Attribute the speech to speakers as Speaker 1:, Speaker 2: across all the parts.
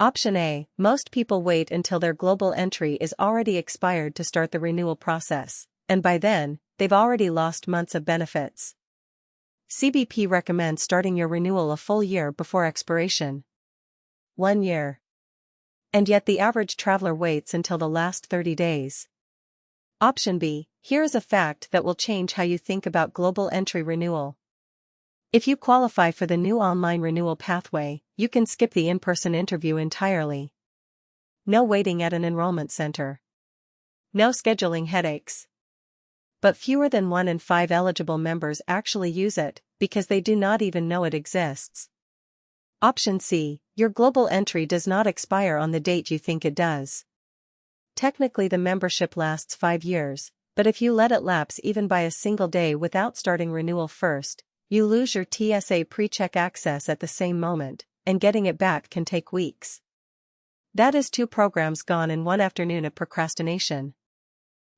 Speaker 1: Option A, most people wait until their global entry is already expired to start the renewal process, and by then, they've already lost months of benefits. CBP recommends starting your renewal a full year before expiration. 1 year. And yet the average traveler waits until the last 30 days. Option B, here is a fact that will change how you think about global entry renewal. If you qualify for the new online renewal pathway, you can skip the in-person interview entirely. No waiting at an enrollment center. No scheduling headaches. But fewer than 1 in 5 eligible members actually use it, because they do not even know it exists. Option C, your global entry does not expire on the date you think it does. Technically the membership lasts 5 years, but if you let it lapse even by a single day without starting renewal first, you lose your TSA PreCheck access at the same moment, and getting it back can take weeks. That is 2 programs gone in 1 afternoon of procrastination.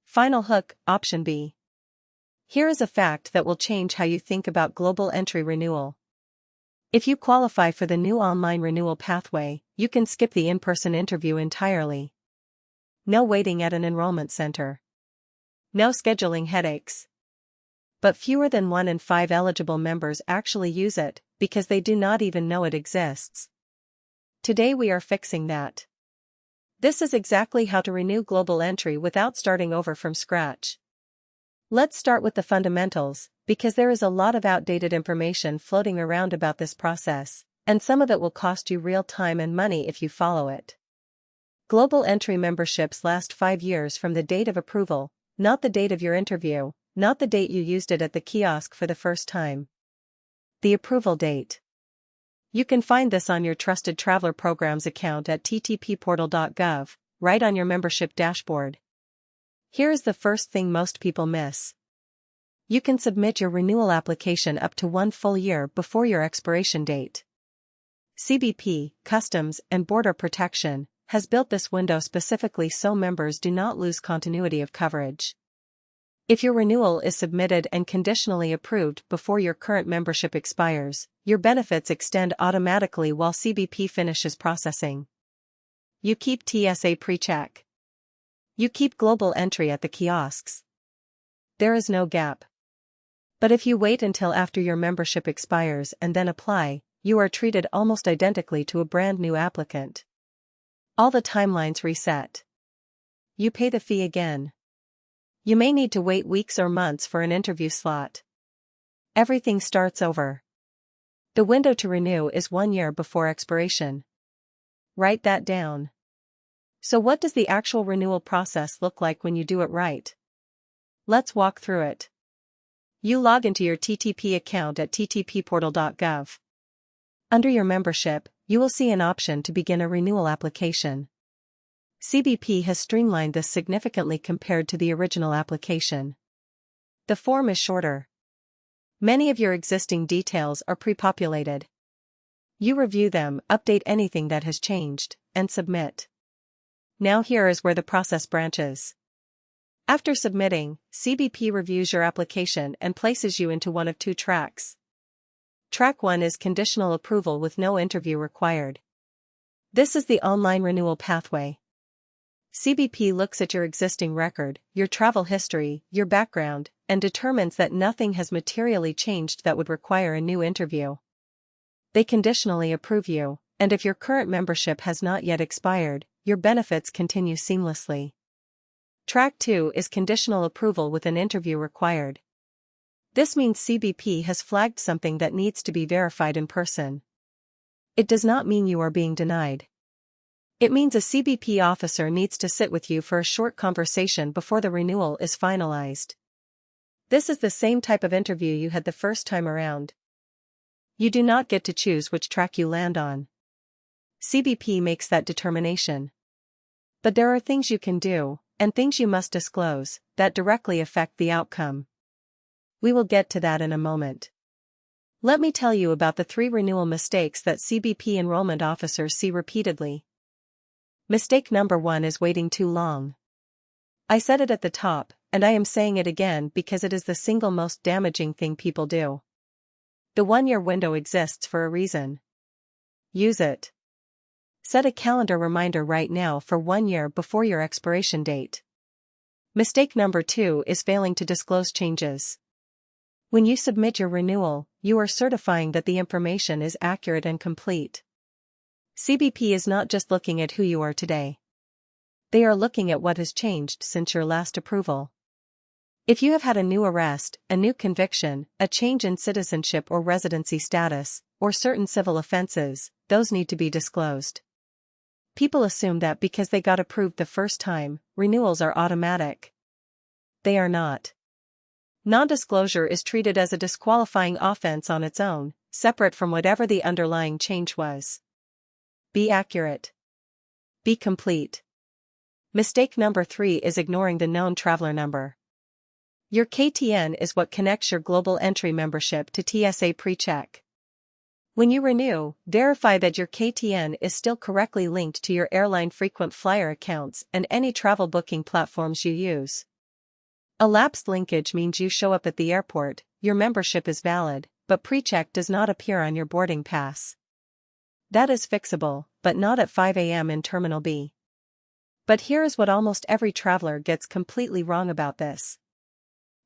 Speaker 1: Final hook, Option B. Here is a fact that will change how you think about global entry renewal. If you qualify for the new online renewal pathway, you can skip the in-person interview entirely. No waiting at an enrollment center. No scheduling headaches. But fewer than 1 in 5 eligible members actually use it, because they do not even know it exists. Today we are fixing that. This is exactly how to renew global entry without starting over from scratch. Let's start with the fundamentals, because there is a lot of outdated information floating around about this process, and some of it will cost you real time and money if you follow it. Global entry memberships last 5 years from the date of approval, not the date of your interview, not the date you used it at the kiosk for the first time. The approval date. You can find this on your Trusted Traveler Programs account at ttpportal.gov, right on your membership dashboard. Here is the first thing most people miss. You can submit your renewal application up to 1 full year before your expiration date. CBP, Customs and Border Protection, has built this window specifically so members do not lose continuity of coverage. If your renewal is submitted and conditionally approved before your current membership expires, your benefits extend automatically while CBP finishes processing. You keep TSA PreCheck. You keep global entry at the kiosks. There is no gap. But if you wait until after your membership expires and then apply, you are treated almost identically to a brand new applicant. All the timelines reset. You pay the fee again. You may need to wait weeks or months for an interview slot. Everything starts over. The window to renew is 1 year before expiration. Write that down. So what does the actual renewal process look like when you do it right? Let's walk through it. You log into your TTP account at ttpportal.gov. Under your membership, you will see an option to begin a renewal application. CBP has streamlined this significantly compared to the original application. The form is shorter. Many of your existing details are pre-populated. You review them, update anything that has changed, and submit. Now here is where the process branches. After submitting, CBP reviews your application and places you into one of 2 tracks. Track 1 is conditional approval with no interview required. This is the online renewal pathway. CBP looks at your existing record, your travel history, your background, and determines that nothing has materially changed that would require a new interview. They conditionally approve you, and if your current membership has not yet expired, your benefits continue seamlessly. Track 2 is conditional approval with an interview required. This means CBP has flagged something that needs to be verified in person. It does not mean you are being denied. It means a CBP officer needs to sit with you for a short conversation before the renewal is finalized. This is the same type of interview you had the first time around. You do not get to choose which track you land on. CBP makes that determination. But there are things you can do, and things you must disclose, that directly affect the outcome. We will get to that in a moment. Let me tell you about the 3 renewal mistakes that CBP enrollment officers see repeatedly. Mistake number 1 is waiting too long. I said it at the top, and I am saying it again because it is the single most damaging thing people do. The 1-year window exists for a reason. Use it. Set a calendar reminder right now for 1 year before your expiration date. Mistake number 2 is failing to disclose changes. When you submit your renewal, you are certifying that the information is accurate and complete. CBP is not just looking at who you are today. They are looking at what has changed since your last approval. If you have had a new arrest, a new conviction, a change in citizenship or residency status, or certain civil offenses, those need to be disclosed. People assume that because they got approved the first time, renewals are automatic. They are not. Non-disclosure is treated as a disqualifying offense on its own, separate from whatever the underlying change was. Be accurate. Be complete. Mistake number 3 is ignoring the known traveler number. Your KTN is what connects your global entry membership to TSA PreCheck. When you renew, verify that your KTN is still correctly linked to your airline frequent flyer accounts and any travel booking platforms you use. A lapsed linkage means you show up at the airport, your membership is valid, but PreCheck does not appear on your boarding pass. That is fixable, but not at 5 a.m. in Terminal B. But here is what almost every traveler gets completely wrong about this.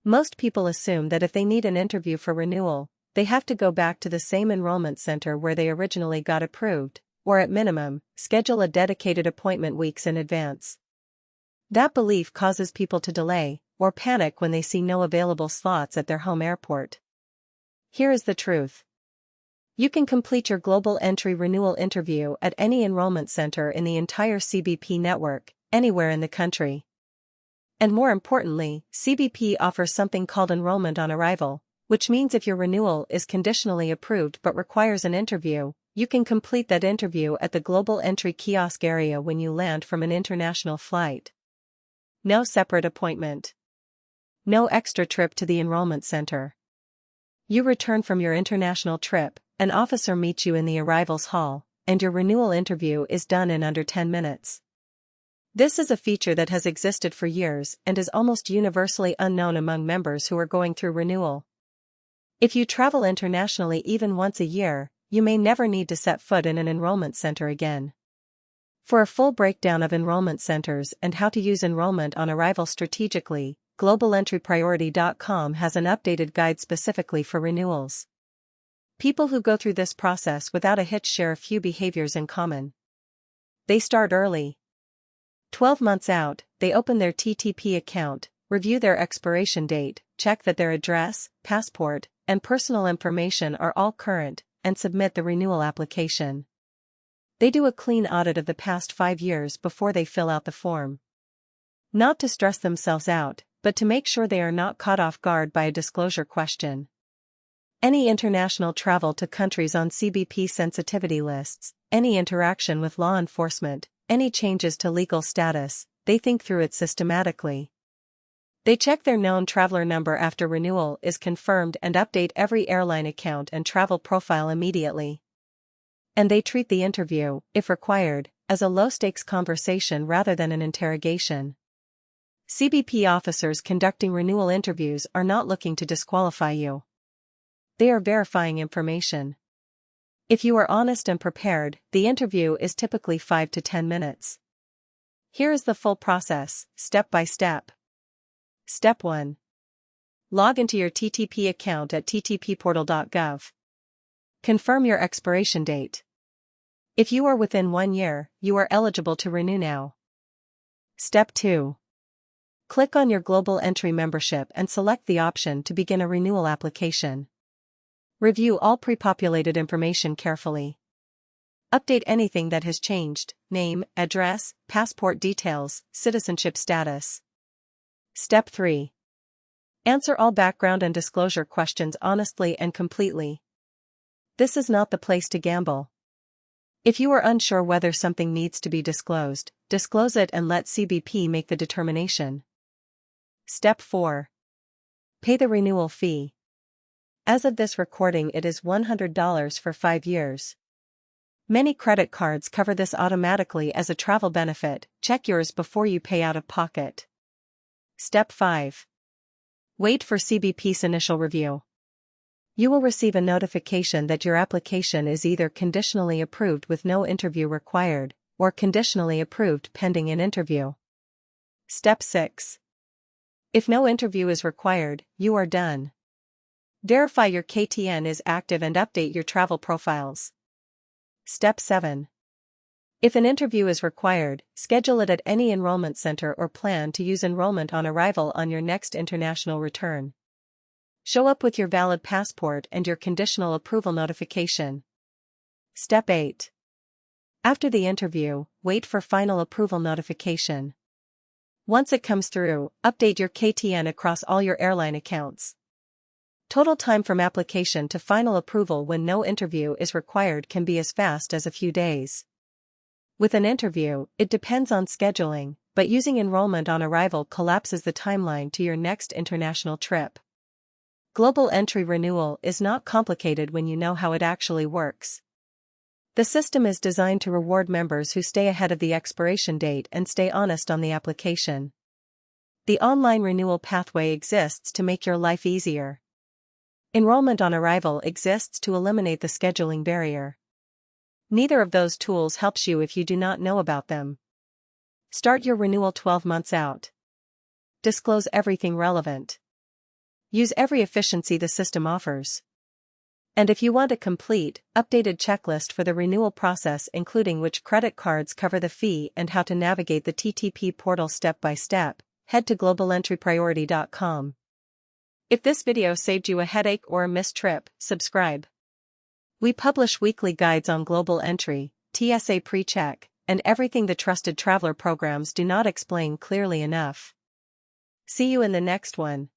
Speaker 1: Most people assume that if they need an interview for renewal, they have to go back to the same enrollment center where they originally got approved, or at minimum, schedule a dedicated appointment weeks in advance. That belief causes people to delay, or panic when they see no available slots at their home airport. Here is the truth. You can complete your global entry renewal interview at any enrollment center in the entire CBP network, anywhere in the country. And more importantly, CBP offers something called enrollment on arrival, which means if your renewal is conditionally approved but requires an interview, you can complete that interview at the global entry kiosk area when you land from an international flight. No separate appointment. No extra trip to the enrollment center. You return from your international trip, an officer meets you in the arrivals hall, and your renewal interview is done in under 10 minutes. This is a feature that has existed for years and is almost universally unknown among members who are going through renewal. If you travel internationally even once a year, you may never need to set foot in an enrollment center again. For a full breakdown of enrollment centers and how to use enrollment on arrival strategically, globalentrypriority.com has an updated guide specifically for renewals. People who go through this process without a hitch share a few behaviors in common. They start early. 12 months out, they open their TTP account, review their expiration date, check that their address, passport, and personal information are all current, and submit the renewal application. They do a clean audit of the past 5 years before they fill out the form. Not to stress themselves out, but to make sure they are not caught off guard by a disclosure question. Any international travel to countries on CBP sensitivity lists, any interaction with law enforcement, any changes to legal status, they think through it systematically. They check their known traveler number after renewal is confirmed and update every airline account and travel profile immediately. And they treat the interview, if required, as a low-stakes conversation rather than an interrogation. CBP officers conducting renewal interviews are not looking to disqualify you. They are verifying information. If you are honest and prepared, the interview is typically 5 to 10 minutes. Here is the full process, step by step. Step 1. Log into your TTP account at ttpportal.gov. Confirm your expiration date. If you are within 1 year, you are eligible to renew now. Step 2. Click on your global entry membership and select the option to begin a renewal application. Review all pre-populated information carefully. Update anything that has changed: name, address, passport details, citizenship status. Step 3. Answer all background and disclosure questions honestly and completely. This is not the place to gamble. If you are unsure whether something needs to be disclosed, disclose it and let CBP make the determination. Step 4. Pay the renewal fee. As of this recording, it is $100 for 5 years. Many credit cards cover this automatically as a travel benefit. Check yours before you pay out of pocket. Step 5. Wait for CBP's initial review. You will receive a notification that your application is either conditionally approved with no interview required, or conditionally approved pending an interview. Step 6. If no interview is required, you are done. Verify your KTN is active and update your travel profiles. Step 7. If an interview is required, schedule it at any enrollment center or plan to use enrollment on arrival on your next international return. Show up with your valid passport and your conditional approval notification. Step 8. After the interview, wait for final approval notification. Once it comes through, update your KTN across all your airline accounts. Total time from application to final approval when no interview is required can be as fast as a few days. With an interview, it depends on scheduling, but using enrollment on arrival collapses the timeline to your next international trip. Global entry renewal is not complicated when you know how it actually works. The system is designed to reward members who stay ahead of the expiration date and stay honest on the application. The online renewal pathway exists to make your life easier. Enrollment on arrival exists to eliminate the scheduling barrier. Neither of those tools helps you if you do not know about them. Start your renewal 12 months out. Disclose everything relevant. Use every efficiency the system offers. And if you want a complete, updated checklist for the renewal process including which credit cards cover the fee and how to navigate the TTP portal step by step, head to globalentrypriority.com. If this video saved you a headache or a missed trip, subscribe. We publish weekly guides on global entry, TSA PreCheck, and everything the trusted traveler programs do not explain clearly enough. See you in the next one.